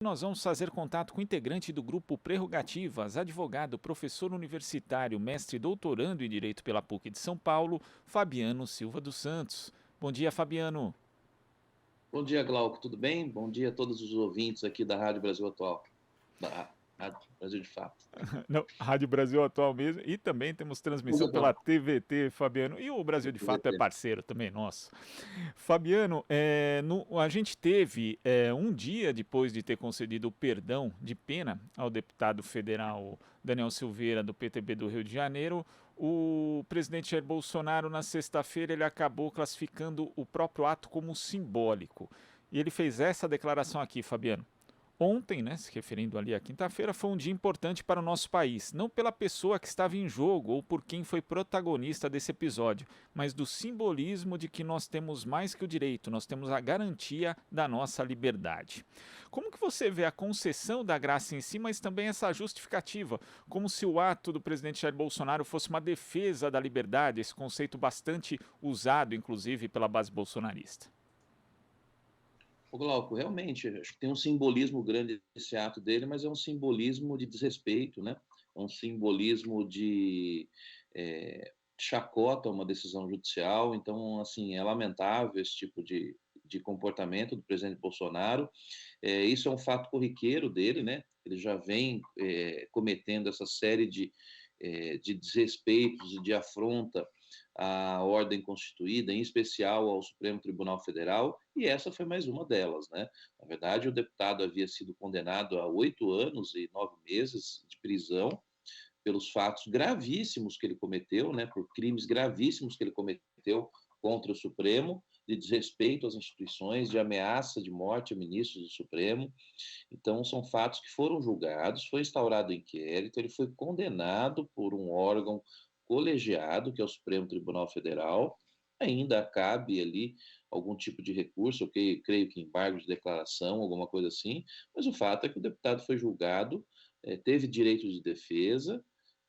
Nós vamos fazer contato com o integrante do grupo Prerrogativas, advogado, professor universitário, mestre e doutorando em Direito pela PUC de São Paulo, Fabiano Silva dos Santos. Bom dia, Fabiano. Bom dia, Glauco, tudo bem? Bom dia a todos os ouvintes aqui da Rádio Brasil Atual, da Rádio Brasil de Fato. Não, Rádio Brasil Atual mesmo, e também temos Brasil transmissão pela Atual, TVT, Fabiano, e o Brasil de Fato é TVT. parceiro também nosso. Fabiano, a gente teve um dia depois de ter concedido o perdão de pena ao deputado federal Daniel Silveira, do PTB do Rio de Janeiro, o presidente Jair Bolsonaro, na sexta-feira, ele acabou classificando o próprio ato como simbólico. E ele fez essa declaração aqui, Fabiano. Ontem, né, se referindo ali à quinta-feira, foi um dia importante para o nosso país, não pela pessoa que estava em jogo ou por quem foi protagonista desse episódio, mas do simbolismo de que nós temos mais que o direito, nós temos a garantia da nossa liberdade. Como que você vê a concessão da graça em si, mas também essa justificativa, como se o ato do presidente Jair Bolsonaro fosse uma defesa da liberdade, esse conceito bastante usado, inclusive, pela base bolsonarista? O Glauco, realmente, acho que tem um simbolismo grande esse ato dele, mas é um simbolismo de desrespeito, né? É um simbolismo de chacota a uma decisão judicial. Então, assim, é lamentável esse tipo de comportamento do presidente Bolsonaro. Isso é um fato corriqueiro dele, né? Ele já vem cometendo essa série de desrespeitos e de afronta à ordem constituída, em especial ao Supremo Tribunal Federal, e essa foi mais uma delas, né? Na verdade, o deputado havia sido condenado a 8 anos e 9 meses de prisão pelos fatos gravíssimos que ele cometeu, né? Por crimes gravíssimos que ele cometeu contra o Supremo, de desrespeito às instituições, de ameaça de morte a ministros do Supremo. Então, são fatos que foram julgados, foi instaurado inquérito, ele foi condenado por um órgão colegiado, que é o Supremo Tribunal Federal. Ainda cabe ali algum tipo de recurso, eu creio que embargo de declaração, alguma coisa assim, mas o fato é que o deputado foi julgado, teve direito de defesa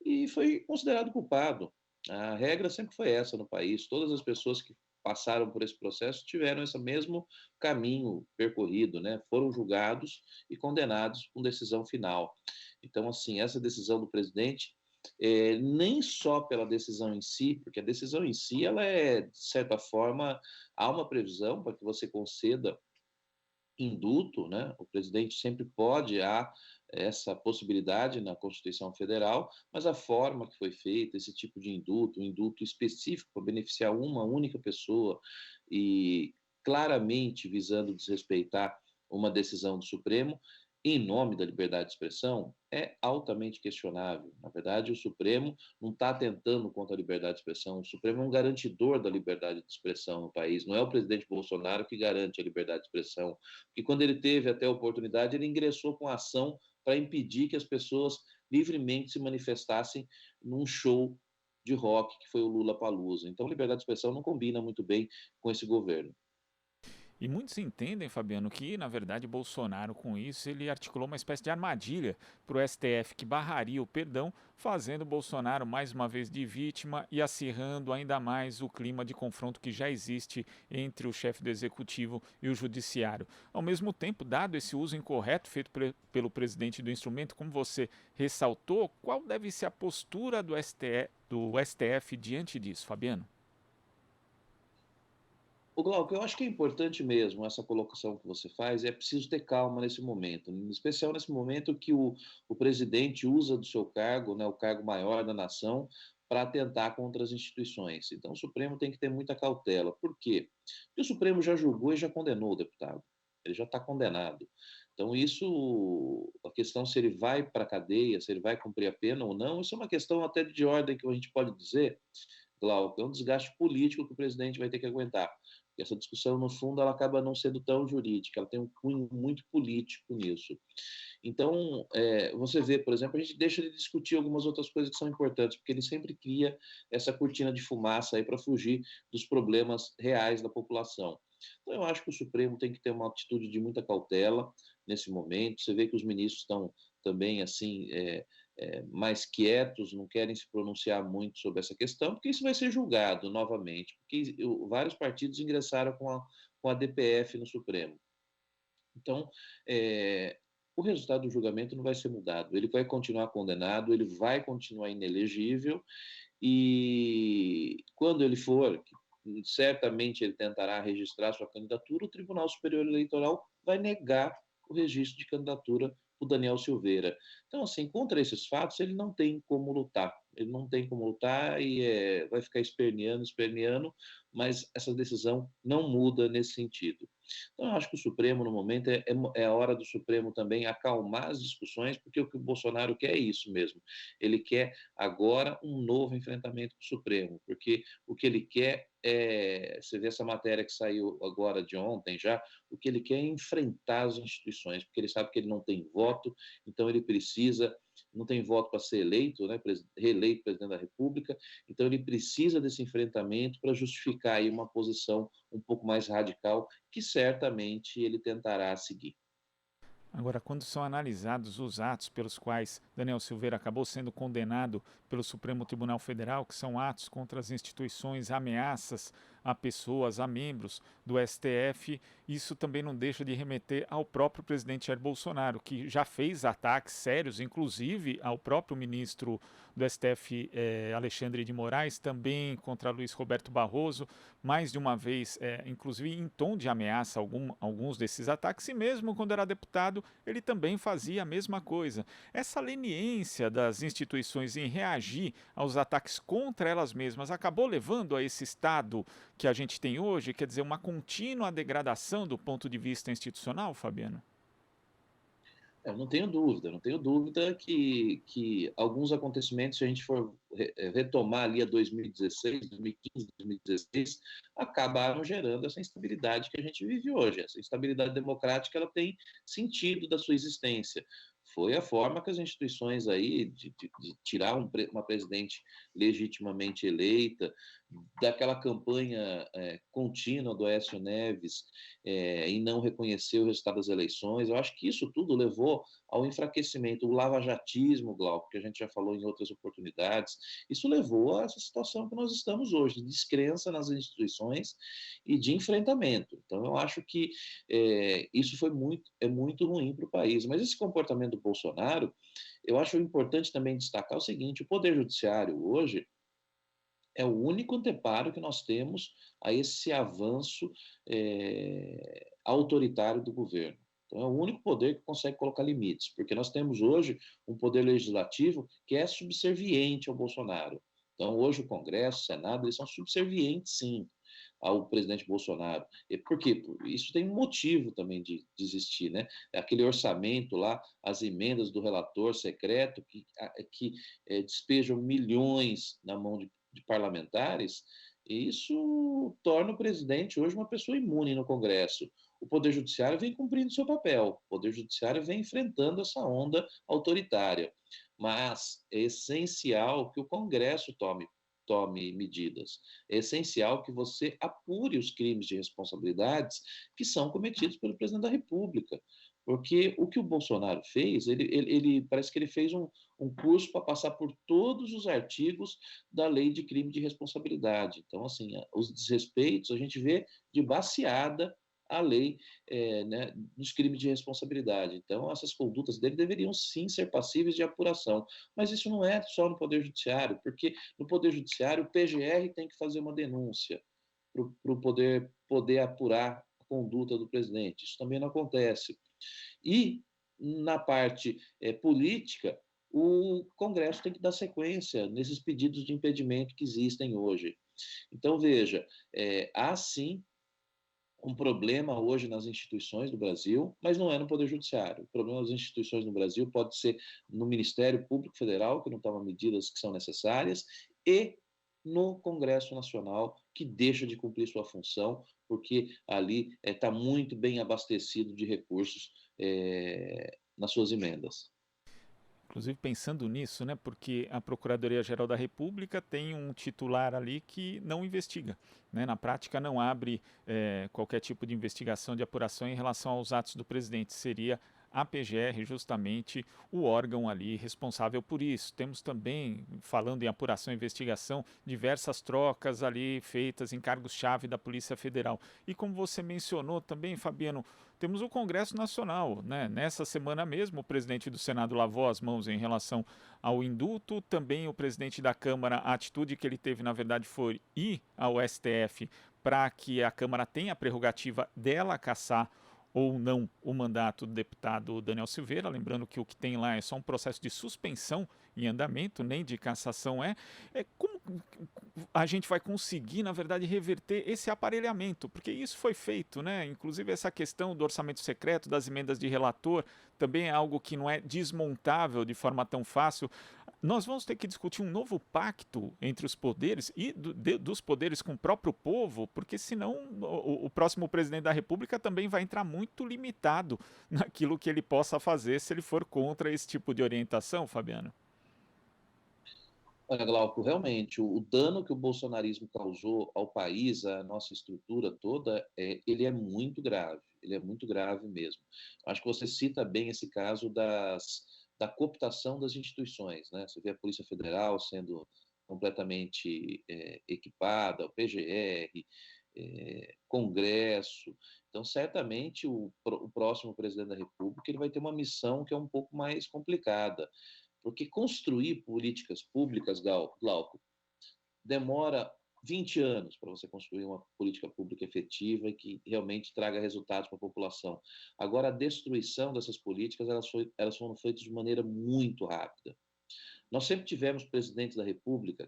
e foi considerado culpado. A regra sempre foi essa no país, todas as pessoas que passaram por esse processo tiveram esse mesmo caminho percorrido, né? Foram julgados e condenados com decisão final. Então, assim, essa decisão do presidente, nem só pela decisão em si, porque a decisão em si, ela é, de certa forma, há uma previsão para que você conceda indulto, né? O presidente sempre pode, há essa possibilidade na Constituição Federal, mas a forma que foi feita, esse tipo de indulto, um indulto específico para beneficiar uma única pessoa e claramente visando desrespeitar uma decisão do Supremo, em nome da liberdade de expressão, é altamente questionável. Na verdade, o Supremo não está atentando contra a liberdade de expressão, o Supremo é um garantidor da liberdade de expressão no país, não é o presidente Bolsonaro que garante a liberdade de expressão, porque quando ele teve até a oportunidade, ele ingressou com ação para impedir que as pessoas livremente se manifestassem num show de rock que foi o Lula Palusa. Então, liberdade de expressão não combina muito bem com esse governo. E muitos entendem, Fabiano, que na verdade Bolsonaro com isso ele articulou uma espécie de armadilha para o STF que barraria o perdão, fazendo Bolsonaro mais uma vez de vítima e acirrando ainda mais o clima de confronto que já existe entre o chefe do executivo e o judiciário. Ao mesmo tempo, dado esse uso incorreto feito pelo presidente do instrumento, como você ressaltou, qual deve ser a postura do STF diante disso, Fabiano? O Glauco, eu acho que é importante mesmo essa colocação que você faz, é preciso ter calma nesse momento, em especial nesse momento que o presidente usa do seu cargo, né, o cargo maior da nação, para atentar contra as instituições. Então, o Supremo tem que ter muita cautela. Por quê? Porque o Supremo já julgou e já condenou o deputado. Ele já está condenado. Então, isso, a questão se ele vai para a cadeia, se ele vai cumprir a pena ou não, isso é uma questão até de ordem que a gente pode dizer, Glauco, é um desgaste político que o presidente vai ter que aguentar. Porque essa discussão, no fundo, ela acaba não sendo tão jurídica, ela tem um cunho muito político nisso. Então, você vê, por exemplo, a gente deixa de discutir algumas outras coisas que são importantes, porque ele sempre cria essa cortina de fumaça aí para fugir dos problemas reais da população. Então, eu acho que o Supremo tem que ter uma atitude de muita cautela nesse momento. Você vê que os ministros estão também, assim, mais quietos, não querem se pronunciar muito sobre essa questão, porque isso vai ser julgado novamente, porque vários partidos ingressaram com a DPF no Supremo. Então, o resultado do julgamento não vai ser mudado. Ele vai continuar condenado, ele vai continuar inelegível, e quando ele for, certamente ele tentará registrar sua candidatura, o Tribunal Superior Eleitoral vai negar o registro de candidatura do Daniel Silveira. Então, assim, contra esses fatos, ele não tem como lutar. Ele não tem como lutar e vai ficar esperneando, mas essa decisão não muda nesse sentido. Então, eu acho que o Supremo, no momento, é a hora do Supremo também acalmar as discussões, porque o que o Bolsonaro quer é isso mesmo. Ele quer agora um novo enfrentamento com o Supremo, porque o que ele quer você vê essa matéria que saiu agora de ontem já, o que ele quer é enfrentar as instituições, porque ele sabe que ele não tem voto, então ele precisa, não tem voto para ser eleito, né, reeleito presidente da República, então ele precisa desse enfrentamento para justificar aí uma posição um pouco mais radical, que certamente ele tentará seguir. Agora, quando são analisados os atos pelos quais Daniel Silveira acabou sendo condenado pelo Supremo Tribunal Federal, que são atos contra as instituições, ameaças a pessoas, a membros do STF, isso também não deixa de remeter ao próprio presidente Jair Bolsonaro, que já fez ataques sérios, inclusive ao próprio ministro do STF, Alexandre de Moraes, também contra Luiz Roberto Barroso, mais de uma vez, inclusive em tom de ameaça, alguns desses ataques, e mesmo quando era deputado, ele também fazia a mesma coisa. Essa leniência das instituições em reagir aos ataques contra elas mesmas acabou levando a esse estado que a gente tem hoje, quer dizer, uma contínua degradação do ponto de vista institucional, Fabiano? Eu não tenho dúvida que alguns acontecimentos, se a gente for retomar ali a 2016, 2015, 2016, acabaram gerando essa instabilidade que a gente vive hoje. Essa instabilidade democrática, ela tem sentido da sua existência. Foi a forma que as instituições aí de tirar uma presidente legitimamente eleita, daquela campanha contínua do Aécio Neves em não reconhecer o resultado das eleições. Eu acho que isso tudo levou ao enfraquecimento, o lavajatismo, Glauco, que a gente já falou em outras oportunidades, isso levou a essa situação que nós estamos hoje, de descrença nas instituições e de enfrentamento. Então, eu acho que isso é muito ruim para o país. Mas esse comportamento do Bolsonaro, eu acho importante também destacar o seguinte: o Poder Judiciário hoje é o único anteparo que nós temos a esse avanço autoritário do governo. Então, é o único poder que consegue colocar limites, porque nós temos hoje um poder legislativo que é subserviente ao Bolsonaro. Então, hoje o Congresso, o Senado, eles são subservientes, sim, ao presidente Bolsonaro. E por quê? Isso tem um motivo também de existir, né? Aquele orçamento lá, as emendas do relator secreto que despejam milhões na mão de parlamentares, e isso torna o presidente hoje uma pessoa imune no Congresso. O Poder Judiciário vem cumprindo seu papel, o Poder Judiciário vem enfrentando essa onda autoritária, mas é essencial que o Congresso tome medidas. É essencial que você apure os crimes de responsabilidades que são cometidos pelo presidente da República. Porque o que o Bolsonaro fez, ele parece que ele fez um curso para passar por todos os artigos da lei de crime de responsabilidade. Então, assim, os desrespeitos a gente vê de baseada a lei né, dos crimes de responsabilidade. Então, essas condutas dele deveriam sim ser passíveis de apuração. Mas isso não é só no Poder Judiciário, porque no Poder Judiciário o PGR tem que fazer uma denúncia para o poder apurar a conduta do presidente. Isso também não acontece. E, na parte política, o Congresso tem que dar sequência nesses pedidos de impedimento que existem hoje. Então, veja, há sim um problema hoje nas instituições do Brasil, mas não é no Poder Judiciário. O problema das instituições no Brasil pode ser no Ministério Público Federal, que não toma medidas que são necessárias, e no Congresso Nacional, que deixa de cumprir sua função, porque ali está muito bem abastecido de recursos nas suas emendas. Inclusive pensando nisso, né, porque a Procuradoria-Geral da República tem um titular ali que não investiga, né, na prática não abre qualquer tipo de investigação, de apuração em relação aos atos do presidente. Seria a PGR justamente o órgão ali responsável por isso. Temos também, falando em apuração e investigação, diversas trocas ali feitas em cargos-chave da Polícia Federal. E como você mencionou também, Fabiano, temos o Congresso Nacional, né? Nessa semana mesmo, o presidente do Senado lavou as mãos em relação ao indulto, também o presidente da Câmara, a atitude que ele teve, na verdade, foi ir ao STF para que a Câmara tenha a prerrogativa dela cassar ou não o mandato do deputado Daniel Silveira, lembrando que o que tem lá é só um processo de suspensão em andamento, nem de cassação como a gente vai conseguir, na verdade, reverter esse aparelhamento, porque isso foi feito, né? Inclusive essa questão do orçamento secreto, das emendas de relator, também é algo que não é desmontável de forma tão fácil. Nós vamos ter que discutir um novo pacto entre os poderes e dos poderes com o próprio povo, porque senão o próximo presidente da República também vai entrar muito limitado naquilo que ele possa fazer se ele for contra esse tipo de orientação, Fabiano. Olha, Glauco, realmente, o dano que o bolsonarismo causou ao país, à nossa estrutura toda, ele é muito grave, ele é muito grave mesmo. Acho que você cita bem esse caso da cooptação das instituições, né? Você vê a Polícia Federal sendo completamente equipada, o PGR, Congresso. Então, certamente, o próximo presidente da República ele vai ter uma missão que é um pouco mais complicada, porque construir políticas públicas, Glauco, demora 20 anos para você construir uma política pública efetiva e que realmente traga resultados para a população. Agora, a destruição dessas políticas, elas foram feitas de maneira muito rápida. Nós sempre tivemos presidentes da República,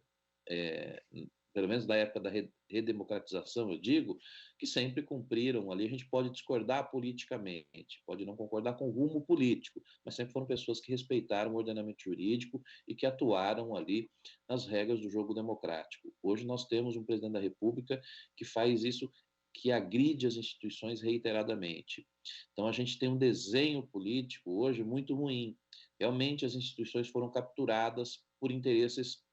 pelo menos na época da redemocratização, eu digo, que sempre cumpriram ali. A gente pode discordar politicamente, pode não concordar com o rumo político, mas sempre foram pessoas que respeitaram o ordenamento jurídico e que atuaram ali nas regras do jogo democrático. Hoje nós temos um presidente da República que faz isso, que agride as instituições reiteradamente. Então a gente tem um desenho político hoje muito ruim. Realmente as instituições foram capturadas por interesses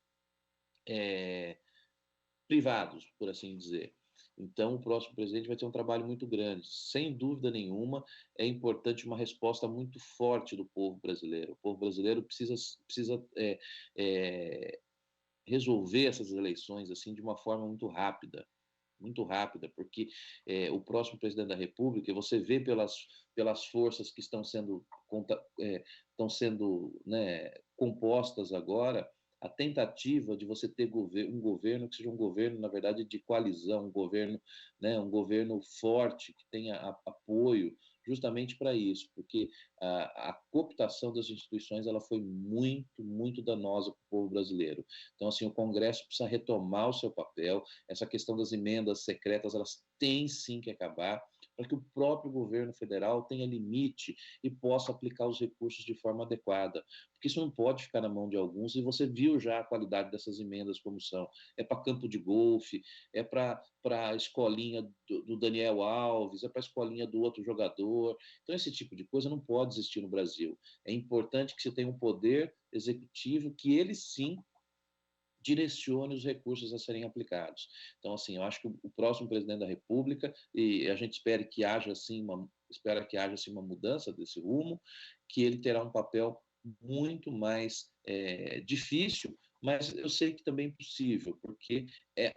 privados, por assim dizer. Então, o próximo presidente vai ter um trabalho muito grande. Sem dúvida nenhuma, é importante uma resposta muito forte do povo brasileiro. O povo brasileiro precisa resolver essas eleições assim de uma forma muito rápida, porque o próximo presidente da República, você vê pelas forças que estão sendo né, compostas agora, a tentativa de você ter um governo que seja um governo, na verdade, de coalizão, um governo forte, que tenha apoio, justamente para isso, porque a cooptação das instituições ela foi muito, muito danosa para o povo brasileiro. Então, assim, o Congresso precisa retomar o seu papel, essa questão das emendas secretas, elas têm sim que acabar, para que o próprio governo federal tenha limite e possa aplicar os recursos de forma adequada, porque isso não pode ficar na mão de alguns, e você viu já a qualidade dessas emendas como são. É para campo de golfe, é para a escolinha do Daniel Alves, é para a escolinha do outro jogador. Então, esse tipo de coisa não pode existir no Brasil. É importante que você tenha um poder executivo que ele sim direcione os recursos a serem aplicados. Então, assim, eu acho que o próximo presidente da República, e a gente espera que haja assim uma mudança desse rumo, que ele terá um papel muito mais difícil, mas eu sei que também é possível, porque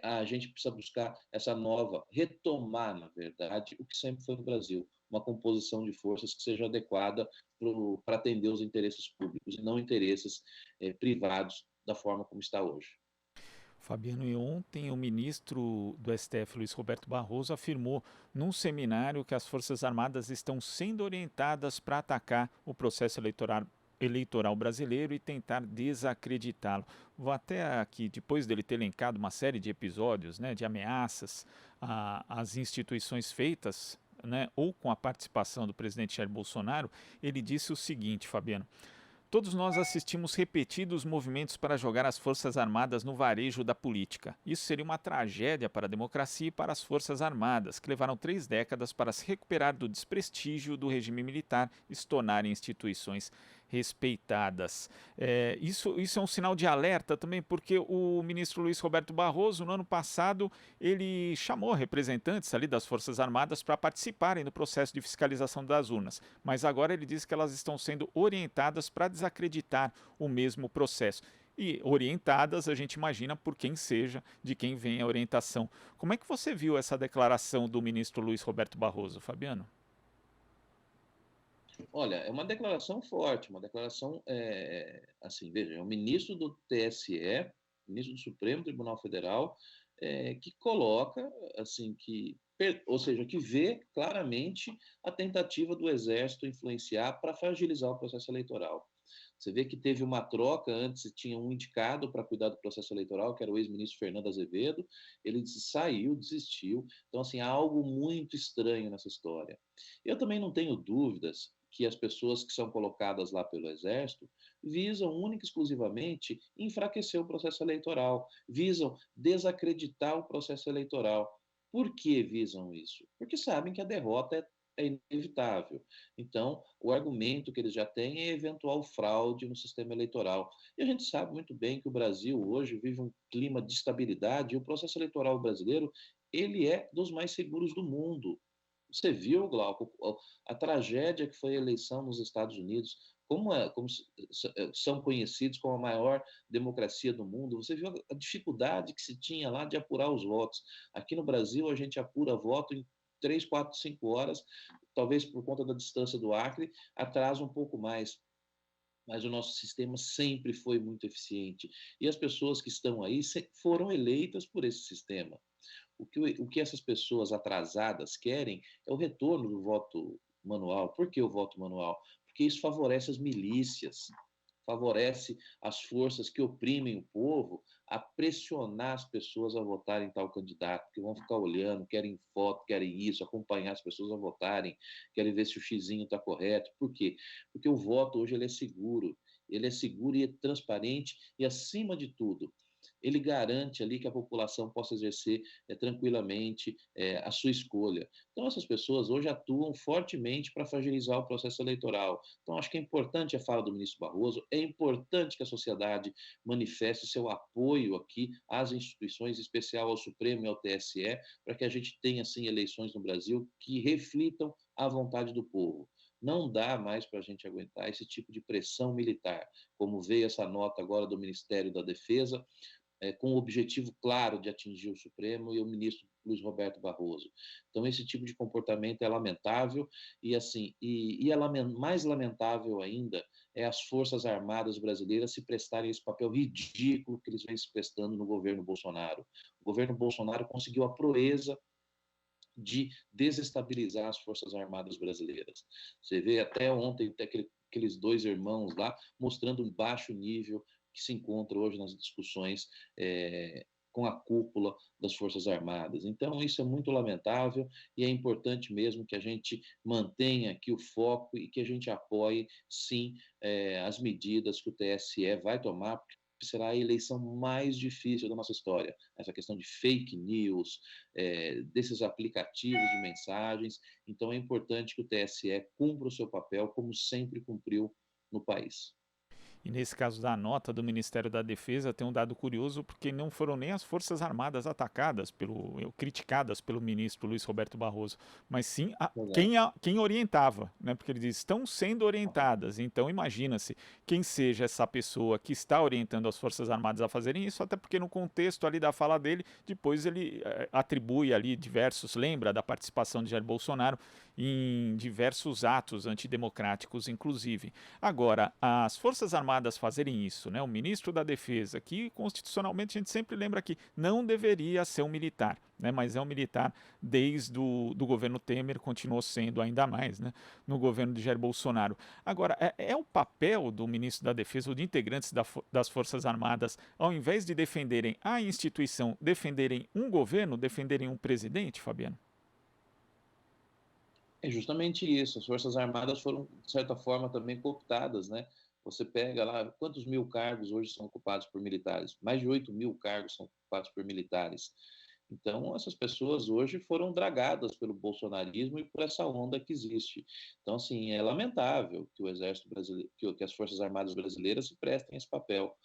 a gente precisa buscar retomar, na verdade, o que sempre foi no Brasil, uma composição de forças que seja adequada para atender os interesses públicos e não interesses privados da forma como está hoje. Fabiano, e ontem o ministro do STF, Luiz Roberto Barroso, afirmou num seminário que as Forças Armadas estão sendo orientadas para atacar o processo eleitoral brasileiro e tentar desacreditá-lo. Vou até aqui, depois dele ter elencado uma série de episódios, né, de ameaças às instituições feitas, né, ou com a participação do presidente Jair Bolsonaro, ele disse o seguinte, Fabiano: todos nós assistimos repetidos movimentos para jogar as Forças Armadas no varejo da política. Isso seria uma tragédia para a democracia e para as Forças Armadas, que levaram 3 décadas para se recuperar do desprestígio do regime militar e se tornarem instituições respeitadas. Isso é um sinal de alerta também, porque o ministro Luiz Roberto Barroso, no ano passado, ele chamou representantes ali das Forças Armadas para participarem do processo de fiscalização das urnas, mas agora ele diz que elas estão sendo orientadas para desacreditar o mesmo processo. E orientadas, a gente imagina por quem seja, de quem vem a orientação. Como é que você viu essa declaração do ministro Luiz Roberto Barroso, Fabiano? Olha, é uma declaração forte, uma declaração, assim, veja, é o ministro do TSE, ministro do Supremo Tribunal Federal, que coloca, assim, ou seja, que vê claramente a tentativa do Exército influenciar para fragilizar o processo eleitoral. Você vê que teve uma troca, antes tinha um indicado para cuidar do processo eleitoral, que era o ex-ministro Fernando Azevedo, ele saiu, desistiu. Então, assim, há algo muito estranho nessa história. Eu também não tenho dúvidas que as pessoas que são colocadas lá pelo Exército visam única e exclusivamente enfraquecer o processo eleitoral, visam desacreditar o processo eleitoral. Por que visam isso? Porque sabem que a derrota é inevitável. Então, o argumento que eles já têm é eventual fraude no sistema eleitoral. E a gente sabe muito bem que o Brasil hoje vive um clima de estabilidade e o processo eleitoral brasileiro, ele é dos mais seguros do mundo. Você viu, Glauco, a tragédia que foi a eleição nos Estados Unidos, como são conhecidos como a maior democracia do mundo. Você viu a dificuldade que se tinha lá de apurar os votos. Aqui no Brasil, a gente apura voto em 3, 4, 5 horas, talvez por conta da distância do Acre, atrasa um pouco mais. Mas o nosso sistema sempre foi muito eficiente. E as pessoas que estão aí foram eleitas por esse sistema. O que essas pessoas atrasadas querem é o retorno do voto manual. Por que o voto manual? Porque isso favorece as milícias, favorece as forças que oprimem o povo a pressionar as pessoas a votarem em tal candidato, que vão ficar olhando, querem foto, querem isso, acompanhar as pessoas a votarem, querem ver se o xizinho está correto. Por quê? Porque o voto hoje ele é seguro e é transparente e, acima de tudo, ele garante ali que a população possa exercer tranquilamente a sua escolha. Então, essas pessoas hoje atuam fortemente para fragilizar o processo eleitoral. Então, acho que é importante a fala do ministro Barroso, é importante que a sociedade manifeste seu apoio aqui às instituições, em especial ao Supremo e ao TSE, para que a gente tenha, assim, eleições no Brasil que reflitam a vontade do povo. Não dá mais para a gente aguentar esse tipo de pressão militar, como veio essa nota agora do Ministério da Defesa, com o objetivo claro de atingir o Supremo e o ministro Luiz Roberto Barroso. Então, esse tipo de comportamento é lamentável e, assim, mais lamentável ainda é as Forças Armadas brasileiras se prestarem esse papel ridículo que eles vêm se prestando no governo Bolsonaro. O governo Bolsonaro conseguiu a proeza de desestabilizar as Forças Armadas brasileiras. Você vê até ontem até aqueles dois irmãos lá mostrando um baixo nível que se encontra hoje nas discussões com a cúpula das Forças Armadas. Então, isso é muito lamentável e é importante mesmo que a gente mantenha aqui o foco e que a gente apoie, sim, as medidas que o TSE vai tomar, porque será a eleição mais difícil da nossa história. Essa questão de fake news, desses aplicativos de mensagens. Então, é importante que o TSE cumpra o seu papel, como sempre cumpriu no país. E nesse caso da nota do Ministério da Defesa, tem um dado curioso, porque não foram nem as Forças Armadas atacadas, criticadas pelo ministro Luiz Roberto Barroso, mas sim quem orientava, né? Porque ele diz, estão sendo orientadas. Então imagina-se quem seja essa pessoa que está orientando as Forças Armadas a fazerem isso, até porque no contexto ali da fala dele, depois ele atribui ali lembra da participação de Jair Bolsonaro em diversos atos antidemocráticos, inclusive. Agora, as Forças Armadas fazerem isso, né? O ministro da Defesa, que constitucionalmente a gente sempre lembra que não deveria ser um militar, né? Mas é um militar desde do governo Temer, continuou sendo ainda mais, né? No governo de Jair Bolsonaro. Agora, é o papel do ministro da Defesa ou de integrantes das Forças Armadas, ao invés de defenderem a instituição, defenderem um governo, defenderem um presidente, Fabiano? É justamente isso. As Forças Armadas foram, de certa forma, também cooptadas, né? Você pega lá, quantos mil cargos hoje são ocupados por militares? Mais de 8 mil cargos são ocupados por militares. Então, essas pessoas hoje foram dragadas pelo bolsonarismo e por essa onda que existe. Então, assim, é lamentável que o Exército brasileiro, que as Forças Armadas brasileiras se prestem a esse papel.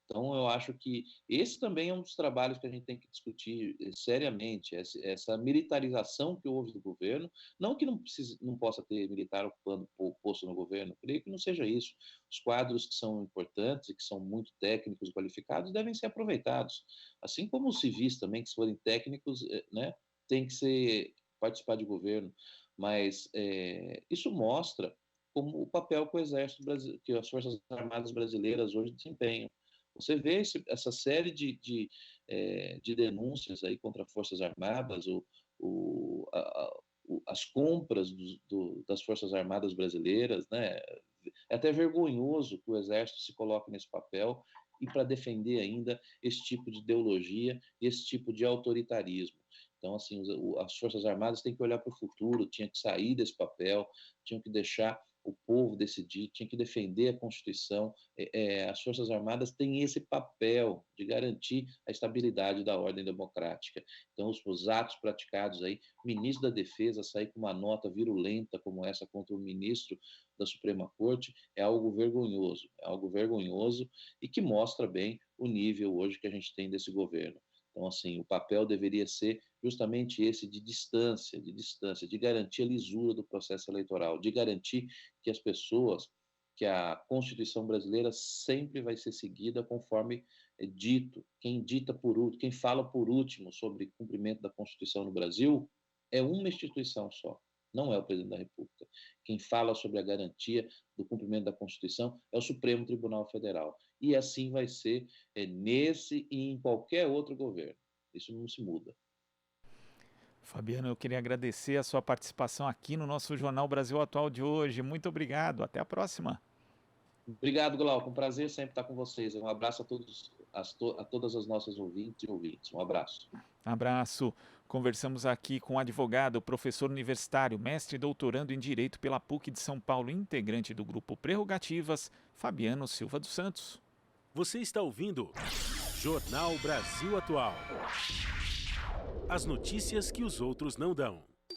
Então, eu acho que esse também é um dos trabalhos que a gente tem que discutir seriamente, essa militarização que houve do governo, não que não possa ter militar ocupando posto no governo, creio que não seja isso. Os quadros que são importantes e que são muito técnicos e qualificados devem ser aproveitados, assim como os civis também, que se forem técnicos, né, tem que participar de governo, mas isso mostra como o papel que o Exército brasileiro, que as Forças Armadas brasileiras hoje desempenham. Você vê essa série de denúncias aí contra Forças Armadas, as compras das Forças Armadas brasileiras, né? É até vergonhoso que o Exército se coloque nesse papel e para defender ainda esse tipo de ideologia, esse tipo de autoritarismo. Então, assim, as Forças Armadas têm que olhar para o futuro, tinha que sair desse papel, tinham que deixar o povo decidir, tinha que defender a Constituição. As Forças Armadas têm esse papel de garantir a estabilidade da ordem democrática. Então, os atos praticados aí, o ministro da Defesa sair com uma nota virulenta como essa contra o ministro da Suprema Corte é algo vergonhoso e que mostra bem o nível hoje que a gente tem desse governo. Então, assim, o papel deveria ser justamente esse de distância, de garantir a lisura do processo eleitoral, de garantir que as pessoas, que a Constituição brasileira sempre vai ser seguida conforme é dito. Quem dita por último, quem fala por último sobre cumprimento da Constituição no Brasil é uma instituição só, não é o presidente da República. Quem fala sobre a garantia do cumprimento da Constituição é o Supremo Tribunal Federal. E assim vai ser nesse e em qualquer outro governo. Isso não se muda. Fabiano, eu queria agradecer a sua participação aqui no nosso Jornal Brasil Atual de hoje. Muito obrigado. Até a próxima. Obrigado, Glauco. Um prazer sempre estar com vocês. Um abraço a todas as nossas ouvintes e ouvintes. Um abraço. Abraço. Conversamos aqui com o advogado, professor universitário, mestre e doutorando em Direito pela PUC de São Paulo, integrante do grupo Prerrogativas, Fabiano Silva dos Santos. Você está ouvindo Jornal Brasil Atual. As notícias que os outros não dão.